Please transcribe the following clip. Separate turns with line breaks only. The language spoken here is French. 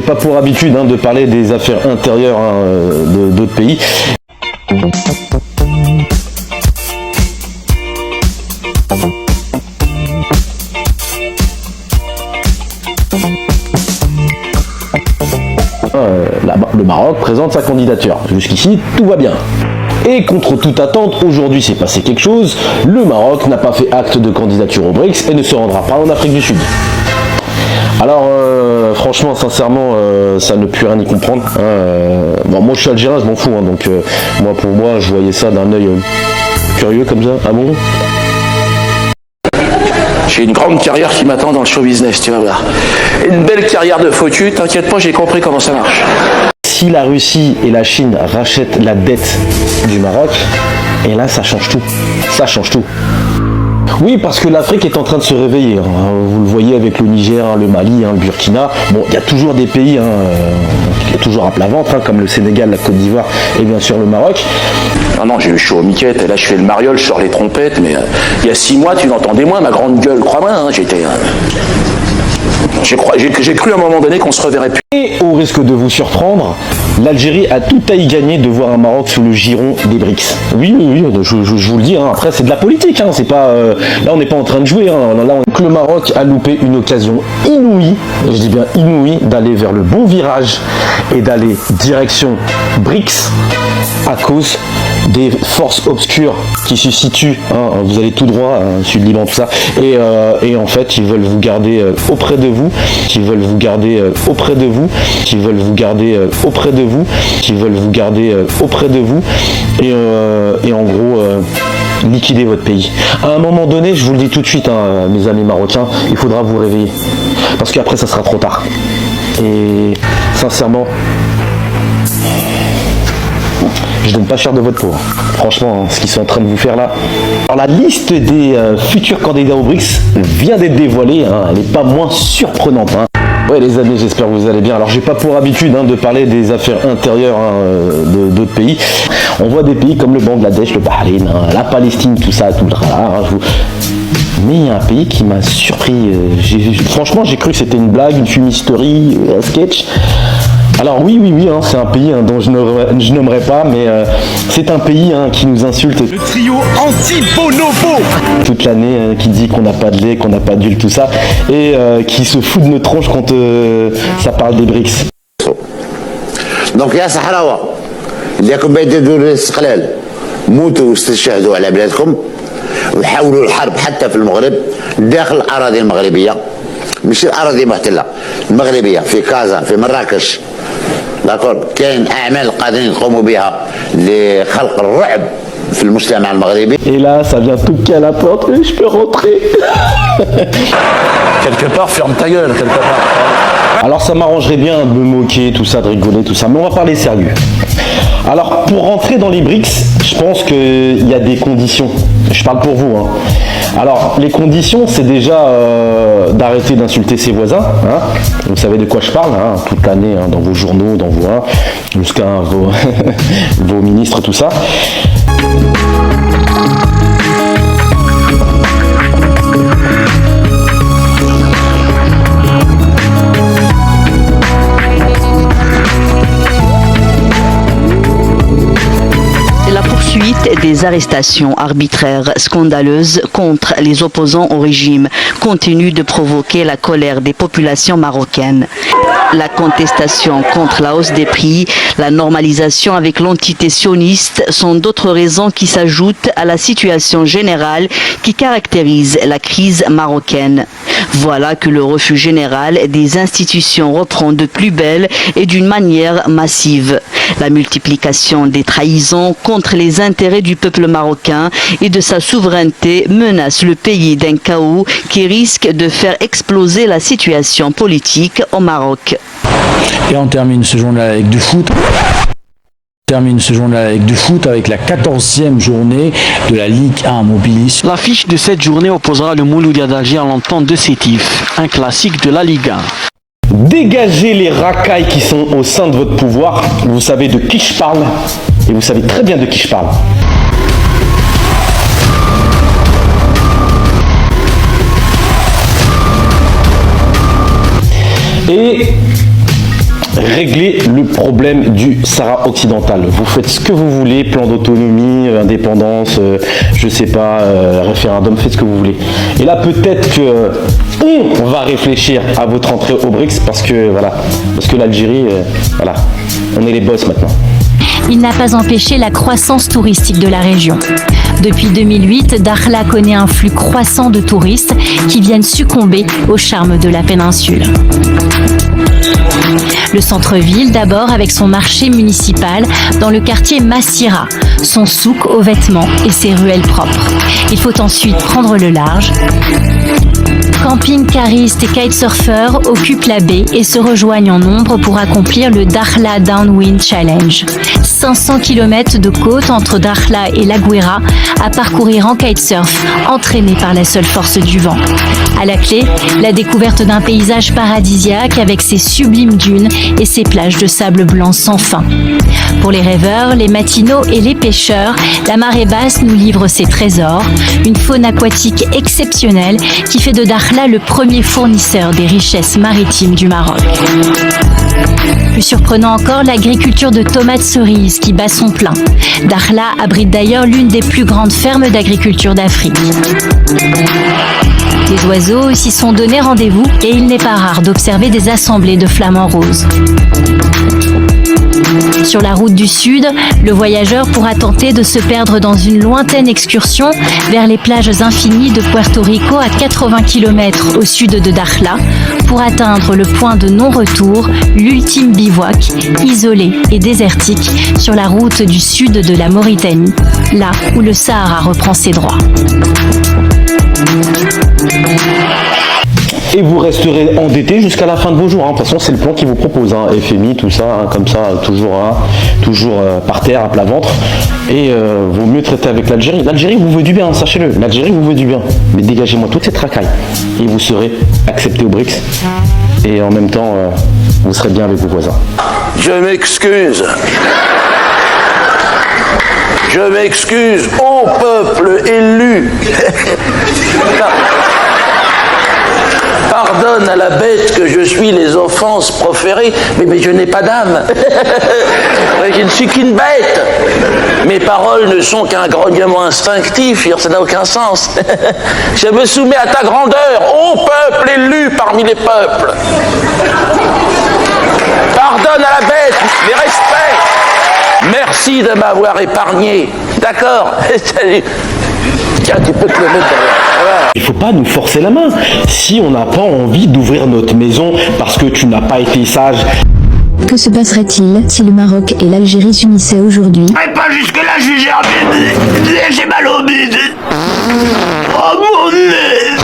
pas pour habitude de parler des affaires intérieures d'autres pays. Le Maroc présente sa candidature. Jusqu'ici, tout va bien. Et contre toute attente, aujourd'hui s'est passé quelque chose. Le Maroc n'a pas fait acte de candidature au BRICS et ne se rendra pas en Afrique du Sud. Alors, franchement, sincèrement, ça ne peut rien y comprendre. Bon, moi, je suis algérien, je m'en fous. Donc, pour moi, je voyais ça d'un œil curieux comme ça. Ah bon ?
J'ai une grande carrière qui m'attend dans le show business, tu vas voir. Une belle carrière de foutu, t'inquiète pas, j'ai compris comment ça marche.
Si la Russie et la Chine rachètent la dette du Maroc, et là ça change tout. Ça change tout. Oui, parce que l'Afrique est en train de se réveiller. Vous le voyez avec le Niger, le Mali, le Burkina. Bon, il y a toujours des pays qui sont toujours à plat ventre, comme le Sénégal, la Côte d'Ivoire et bien sûr le Maroc.
Non, j'ai eu chaud aux miquettes, et là je fais le mariole, je sors les trompettes, mais il y a 6 mois tu l'entendais moins, ma grande gueule, crois-moi, j'étais... J'ai cru à un moment donné qu'on se reverrait plus.
Et au risque de vous surprendre, l'Algérie a tout à y gagner de voir un Maroc sous le giron des BRICS. Oui, je vous le dis, après c'est de la politique, c'est pas, là on n'est pas en train de jouer, le Maroc a loupé une occasion inouïe, et je dis bien inouïe, d'aller vers le bon virage et d'aller direction BRICS à cause des forces obscures qui se situent, vous allez tout droit, Sud-Liban, tout ça, et en fait ils veulent vous garder auprès de vous, qui veulent vous garder auprès de vous, qui veulent vous garder auprès de vous, qui veulent vous garder auprès de vous, et en gros liquider votre pays. À un moment donné, je vous le dis tout de suite, mes amis marocains, il faudra vous réveiller, parce qu'après ça sera trop tard. Et sincèrement, je donne pas cher de votre peau. Franchement, ce qu'ils sont en train de vous faire là. Alors la liste des futurs candidats au BRICS vient d'être dévoilée. Elle n'est pas moins surprenante. Ouais les amis, j'espère que vous allez bien. Alors j'ai pas pour habitude de parler des affaires intérieures d'autres pays. On voit des pays comme le Bangladesh, le Bahreïn, la Palestine, tout ça, tout le tralala. Mais il y a un pays qui m'a surpris. Franchement, j'ai cru que c'était une blague, une fumisterie, un sketch. Alors oui, c'est un pays dont je nommerai pas, mais c'est un pays qui nous insulte.
Le trio anti-bonobo
toute l'année, qui dit qu'on n'a pas de lait, qu'on n'a pas d'huile, tout ça, et qui se fout de notre tronche quand ça parle des BRICS.
Donc يا صحراوة اللي راكم بيديروا الاستقلال موتوا واستشهدوا على بلادكم وحاولوا الحرب حتى في المغرب داخل الأراضي المغربية، مش الأراضي المحتلة المغربية، في كازا، في مراكش. داكور، كاين أعمال قادرين يقوموا بها لخلق الرعب في المجتمع المغربي.
Et là, ça vient toquer à la porte et je peux rentrer.
Quelque part, ferme ta gueule, quelque part.
Alors ça m'arrangerait bien de me moquer, tout ça, de rigoler, tout ça, mais on va parler sérieux. Alors pour rentrer dans les BRICS, je pense qu'il y a des conditions. Je parle pour vous. Alors les conditions, c'est déjà d'arrêter d'insulter ses voisins. Vous savez de quoi je parle, toute l'année, dans vos journaux, dans vos jusqu'à vos ministres, tout ça.
Des arrestations arbitraires scandaleuses contre les opposants au régime continuent de provoquer la colère des populations marocaines. La contestation contre la hausse des prix, la normalisation avec l'entité sioniste sont d'autres raisons qui s'ajoutent à la situation générale qui caractérise la crise marocaine. Voilà que le refus général des institutions reprend de plus belle et d'une manière massive. La multiplication des trahisons contre les intérêts du peuple marocain et de sa souveraineté menace le pays d'un chaos qui risque de faire exploser la situation politique au Maroc.
Et on termine ce journal avec du foot. Avec la 14e journée de la Ligue 1 Mobilis.
L'affiche de cette journée opposera le Mouloudia d'Alger à l'entente de Sétif, un classique de la Ligue 1.
Dégagez les racailles qui sont au sein de votre pouvoir. Vous savez de qui je parle et vous savez très bien de qui je parle. Et régler le problème du Sahara occidental. Vous faites ce que vous voulez, plan d'autonomie, indépendance, je sais pas, référendum, faites ce que vous voulez. Et là, peut-être que on va réfléchir à votre entrée au BRICS parce que voilà, parce que l'Algérie, voilà, on est les boss maintenant.
Il n'a pas empêché la croissance touristique de la région. Depuis 2008, Dakhla connaît un flux croissant de touristes qui viennent succomber au charme de la péninsule. Le centre-ville d'abord avec son marché municipal dans le quartier Massira, son souk aux vêtements et ses ruelles propres. Il faut ensuite prendre le large. Camping-caristes et kitesurfers occupent la baie et se rejoignent en nombre pour accomplir le Dakhla Downwind Challenge. 500 km de côte entre Dakhla et La Gouira à parcourir en kitesurf, entraîné par la seule force du vent. À la clé, la découverte d'un paysage paradisiaque avec ses sublimes dunes et ses plages de sable blanc sans fin. Pour les rêveurs, les matinaux et les pêcheurs, la marée basse nous livre ses trésors, une faune aquatique exceptionnelle qui fait de Dakhla le premier fournisseur des richesses maritimes du Maroc. Plus surprenant encore, l'agriculture de tomates cerises qui bat son plein. Dakhla abrite d'ailleurs l'une des plus grandes fermes d'agriculture d'Afrique. Les oiseaux s'y sont donné rendez-vous et il n'est pas rare d'observer des assemblées de flamants roses. Sur la route du sud, le voyageur pourra tenter de se perdre dans une lointaine excursion vers les plages infinies de Puerto Rico à 80 km au sud de Dakhla pour atteindre le point de non-retour, l'ultime bivouac, isolé et désertique sur la route du sud de la Mauritanie, là où le Sahara reprend ses droits.
Et vous resterez endetté jusqu'à la fin de vos jours. De toute façon, c'est le plan qu'ils vous proposent. FMI, tout ça, comme ça, toujours par terre, à plat ventre. Et vaut mieux traiter avec l'Algérie. L'Algérie vous veut du bien, sachez-le. L'Algérie vous veut du bien. Mais dégagez-moi toutes ces tracailles. Et vous serez accepté au BRICS. Et en même temps, vous serez bien avec vos voisins.
Je m'excuse. Je m'excuse au peuple élu. Pardonne à la bête que je suis les offenses proférées, mais je n'ai pas d'âme. Je ne suis qu'une bête. Mes paroles ne sont qu'un grognement instinctif, ça n'a aucun sens. Je me soumets à ta grandeur, ô peuple élu parmi les peuples. Pardonne à la bête, les respects. Merci de m'avoir épargné. D'accord. Tiens, tu peux te le mettre derrière. Voilà.
Il ne faut pas nous forcer la main. Si on n'a pas envie d'ouvrir notre maison parce que tu n'as pas été sage.
Que se passerait-il si le Maroc et l'Algérie s'unissaient aujourd'hui?
Pas jusque-là, j'ai mal au bide. Oh mon nez.